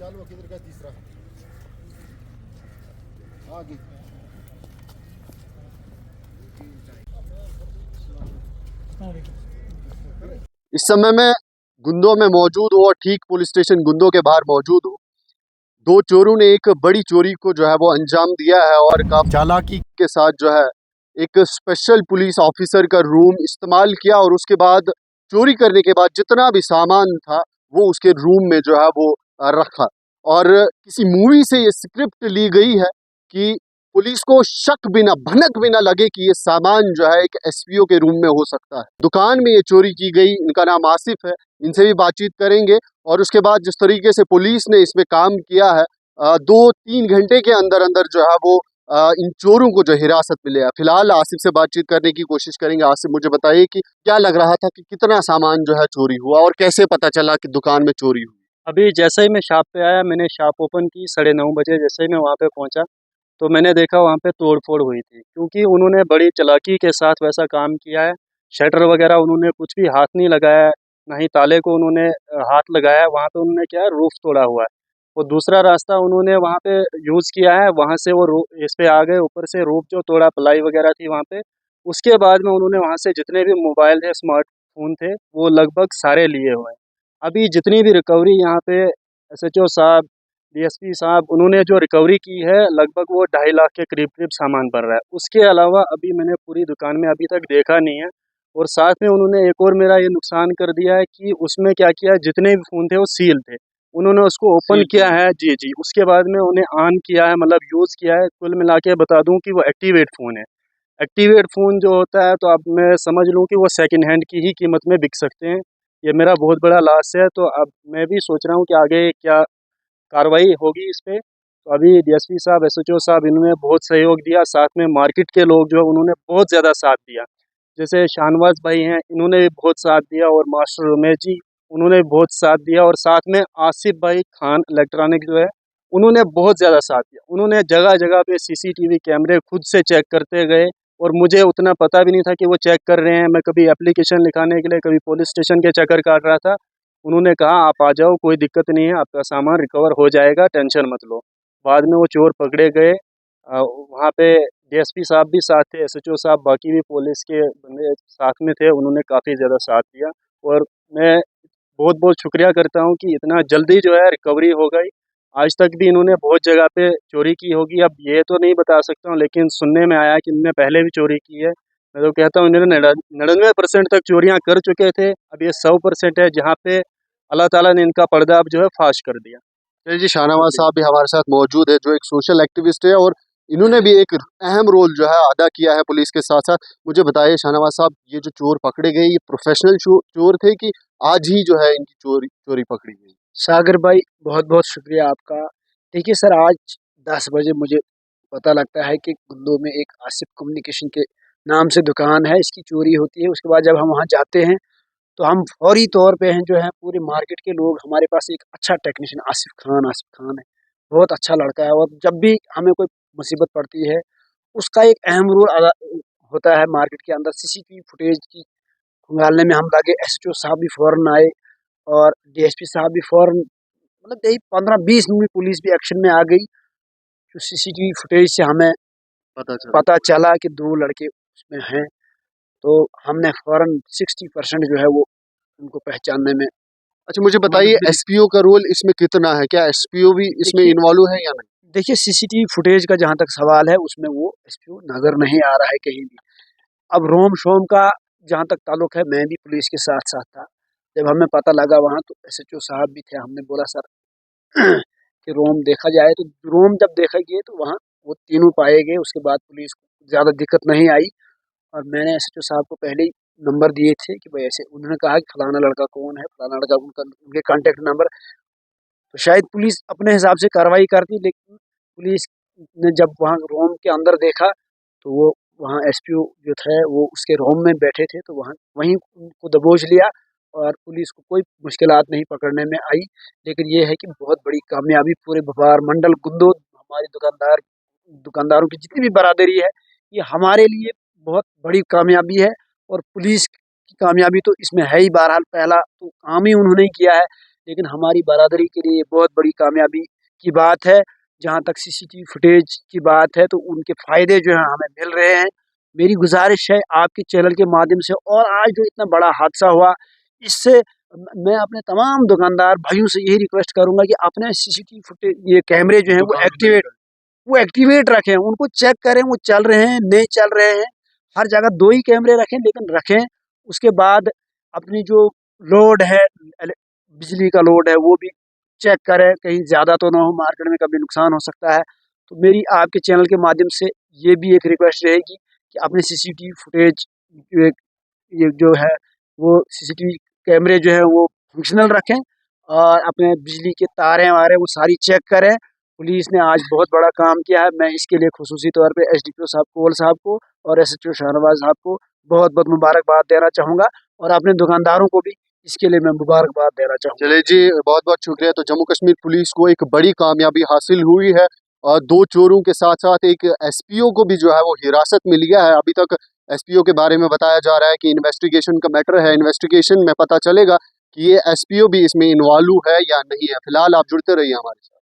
चालू किधर का तीसरा आगे। इस समय मैं गुंदो में मौजूद हूँ और ठीक पुलिस स्टेशन गुंदो के बाहर मौजूद हूँ। दो चोरों ने एक बड़ी चोरी को जो है वो अंजाम दिया है और काफी चालाकी के साथ जो है एक स्पेशल पुलिस ऑफिसर का रूम इस्तेमाल किया और उसके बाद चोरी करने के बाद जितना भी सामान था वो उसके रूम में जो है वो रखा। और किसी मूवी से ये स्क्रिप्ट ली गई है कि पुलिस को शक बिना भनक बिना लगे कि ये सामान जो है एक एसपीओ के रूम में हो सकता है। दुकान में ये चोरी की गई। इनका नाम आसिफ है, इनसे भी बातचीत करेंगे। और उसके बाद जिस तरीके से पुलिस ने इसमें काम किया है, 2-3 घंटे के अंदर अंदर जो है वो इन चोरों को जो हिरासत में लिया। फिलहाल आसिफ से बातचीत करने की कोशिश करेंगे। आसिफ, मुझे बताइए कि क्या लग रहा था कि कितना सामान जो है चोरी हुआ और कैसे पता चला कि दुकान में चोरी हुई? अभी जैसे ही मैं शॉप पे आया, मैंने शॉप ओपन की 9:30 बजे। जैसे ही मैं वहाँ पे पहुँचा तो मैंने देखा वहाँ पे तोड़-फोड़ हुई थी, क्योंकि उन्होंने बड़ी चालाकी के साथ वैसा काम किया है। शटर वगैरह उन्होंने कुछ भी हाथ नहीं लगाया है, ना ही ताले को उन्होंने हाथ लगाया है। वहाँ पे उन्होंने क्या है, रूफ़ तोड़ा हुआ है। और दूसरा रास्ता उन्होंने वहाँ पे यूज़ किया है, वहाँ से वो रू इस पे आ गए, ऊपर से रूफ़ जो तोड़ा, प्लाई वगैरह थी वहाँ पे। उसके बाद में उन्होंने वहाँ से जितने भी मोबाइल थे, स्मार्टफ़ोन थे, वो लगभग सारे लिए हुए हैं। अभी जितनी भी रिकवरी यहाँ पे एसएचओ साहब, डीएसपी साहब, उन्होंने जो रिकवरी की है, लगभग वो 2.5 लाख के करीब-करीब सामान पड़ रहा है। उसके अलावा अभी मैंने पूरी दुकान में अभी तक देखा नहीं है। और साथ में उन्होंने एक और मेरा ये नुकसान कर दिया है कि उसमें क्या किया है, जितने भी फ़ोन थे वो सील थे। उन्होंने उसको ओपन किया है, जी, जी। उसके बाद में उन्हें ऑन किया है, मतलब यूज़ किया है। कुल मिला के बता दूँ कि वो एक्टिवेट फ़ोन है। एक्टिवेट फ़ोन जो होता है, तो अब मैं समझ लूँ कि वो सेकंड हैंड की ही कीमत में बिक सकते हैं। ये मेरा बहुत बड़ा लॉस है, तो अब मैं भी सोच रहा हूँ कि आगे क्या कार्रवाई होगी इस पे। तो अभी डीएसपी साहब, एसएचओ साहब, इन्होंने बहुत सहयोग दिया। साथ में मार्केट के लोग जो है उन्होंने बहुत ज़्यादा साथ दिया। जैसे शाहनवाज़ भाई हैं, इन्होंने भी बहुत साथ दिया, और मास्टर उमेश जी, उन्होंने भी बहुत साथ दिया। और साथ में आसिफ भाई खान इलेक्ट्रॉनिक जो है, उन्होंने बहुत ज़्यादा साथ दिया। उन्होंने जगह-जगह पे सीसीटीवी कैमरे खुद से चेक करते गए, और मुझे उतना पता भी नहीं था कि वो चेक कर रहे हैं। मैं कभी एप्लीकेशन लिखाने के लिए, कभी पुलिस स्टेशन के चक्कर काट रहा था। उन्होंने कहा, आप आ जाओ, कोई दिक्कत नहीं है, आपका सामान रिकवर हो जाएगा, टेंशन मत लो। बाद में वो चोर पकड़े गए। वहाँ पे डीएसपी साहब भी साथ थे, एसएचओ साहब, बाकी भी पुलिस के बंदे साथ में थे। उन्होंने काफ़ी ज़्यादा साथ दिया, और मैं बहुत-बहुत शुक्रिया करता हूँ कि इतना जल्दी जो है रिकवरी हो गई। आज तक भी इन्होंने बहुत जगह पे चोरी की होगी, अब ये तो नहीं बता सकता हूँ, लेकिन सुनने में आया है कि इन्होंने पहले भी चोरी की है। मैं तो कहता हूँ इन्होंने 99% तक चोरियाँ कर चुके थे, अब ये 100% है, जहाँ पे अल्लाह ताला ने इनका पर्दा अब जो है फाश कर दिया। चलिए जी, शाहनवाज साहब भी हमारे साथ मौजूद है जो एक सोशल एक्टिविस्ट है और इन्होंने भी एक अहम रोल जो है अदा किया है पुलिस के साथ साथ। मुझे बताइए शाहनवाज साहब, ये जो चोर पकड़े गए, ये प्रोफेशनल चोर थे कि आज ही जो है इनकी चोरी चोरी पकड़ी गई? सागर भाई, बहुत बहुत शुक्रिया आपका। देखिए सर, आज 10 बजे मुझे पता लगता है कि गुंदो में एक आसिफ कम्युनिकेशन के नाम से दुकान है, इसकी चोरी होती है। उसके बाद जब हम वहाँ जाते हैं तो हम फौरी तौर पे हैं जो है, पूरे मार्केट के लोग, हमारे पास एक अच्छा टेक्नीशियन आसिफ खान है, बहुत अच्छा लड़का है। और जब भी हमें कोई मुसीबत पड़ती है, उसका एक अहम रोल अदा होता है मार्केट के अंदर। सीसीटीवी फुटेज की खंगालने में हम लगे, एसएचओ साहब भी फौरन आए, और डीएसपी साहब भी फौरन, मतलब यही 15-20 मिनट में पुलिस भी एक्शन में आ गई। जो सीसीटीवी फुटेज से हमें पता चला कि 2 लड़के उसमें हैं, तो हमने फौरन 60% जो है वो उनको पहचानने में। अच्छा, मुझे बताइए एसपीओ का रोल इसमें कितना है? क्या एसपीओ भी इसमें इन्वॉल्व है या नहीं? देखिए, सीसीटीवी फुटेज का जहाँ तक सवाल है, उसमें वो एसपीओ नजर नहीं आ रहा है कहीं भी। अब रोम-शोम का जहाँ तक ताल्लुक है, मैं भी पुलिस के साथ-साथ था। जब हमें पता लगा वहाँ, तो एसएचओ साहब भी थे। हमने बोला, सर कि रोम देखा जाए, तो रोम जब देखा गया तो वहाँ वो तीनों पाए गए। उसके बाद पुलिस को ज़्यादा दिक्कत नहीं आई, और मैंने एसएचओ साहब को पहले ही नंबर दिए थे कि भाई ऐसे, उन्होंने कहा कि फलाना लड़का कौन है, फलाना लड़का, उनका उनके कॉन्टैक्ट नंबर। तो शायद पुलिस अपने हिसाब से कार्रवाई करती, लेकिन पुलिस ने जब वहाँ रोम के अंदर देखा, तो वो वहाँ एसपीओ जो थे वो उसके रोम में बैठे थे, तो वहाँ वहीं उनको दबोच लिया, और पुलिस को कोई मुश्किलात नहीं पकड़ने में आई। लेकिन ये है कि बहुत बड़ी कामयाबी पूरे व्यापार मंडल गुंदो, हमारी दुकानदारों की जितनी भी बरादरी है, ये हमारे लिए बहुत बड़ी कामयाबी है। और पुलिस की कामयाबी तो इसमें है ही। बहरहाल पहला तो काम ही उन्होंने किया है लेकिन हमारी बरादरी के लिए ये बहुत बड़ी कामयाबी की बात है। जहाँ तक सीसीटीवी फुटेज की बात है तो उनके फ़ायदे जो हैं हमें मिल रहे हैं। मेरी गुज़ारिश है आपके चैनल के माध्यम से, और आज जो इतना बड़ा हादसा हुआ, इससे मैं अपने तमाम दुकानदार भाइयों से यही रिक्वेस्ट करूँगा कि अपने सीसीटीवी फुटेज ये कैमरे जो हैं वो एक्टिवेट रखें, उनको चेक करें वो चल रहे हैं, नहीं चल रहे हैं। हर जगह 2 ही कैमरे रखें, लेकिन रखें। उसके बाद अपनी जो लोड है, बिजली का लोड है, वो भी चेक करें, कहीं ज़्यादा तो ना हो, मार्केट में कभी नुकसान हो सकता है। तो मेरी आपके चैनल के माध्यम से ये भी एक रिक्वेस्ट रहेगी कि अपने सीसीटीवी फुटेज ये जो है वो सीसीटीवी कैमरे जो है वो फंक्शनल रखें, और अपने बिजली के तारें वारें वो सारी चेक करें। पुलिस ने आज बहुत बड़ा काम किया है। मैं इसके लिए खुसूसी तौर पे एसडीपीओ साहब कोल साहब को और एसएचओ शाहनवाज साहब को बहुत बहुत मुबारकबाद देना चाहूँगा, और अपने दुकानदारों को भी इसके लिए मैं मुबारकबाद देना चाहूँगा। चलिए जी, बहुत बहुत शुक्रिया। तो जम्मू कश्मीर पुलिस को एक बड़ी कामयाबी हासिल हुई है, और 2 चोरों के साथ साथ एक एसपीओ को भी जो है वो हिरासत में लिया है। अभी तक एसपीओ के बारे में बताया जा रहा है कि इन्वेस्टिगेशन का मैटर है, इन्वेस्टिगेशन में पता चलेगा कि ये एसपीओ भी इसमें इन्वॉल्व है या नहीं है। फिलहाल आप जुड़ते रहिए हमारे साथ।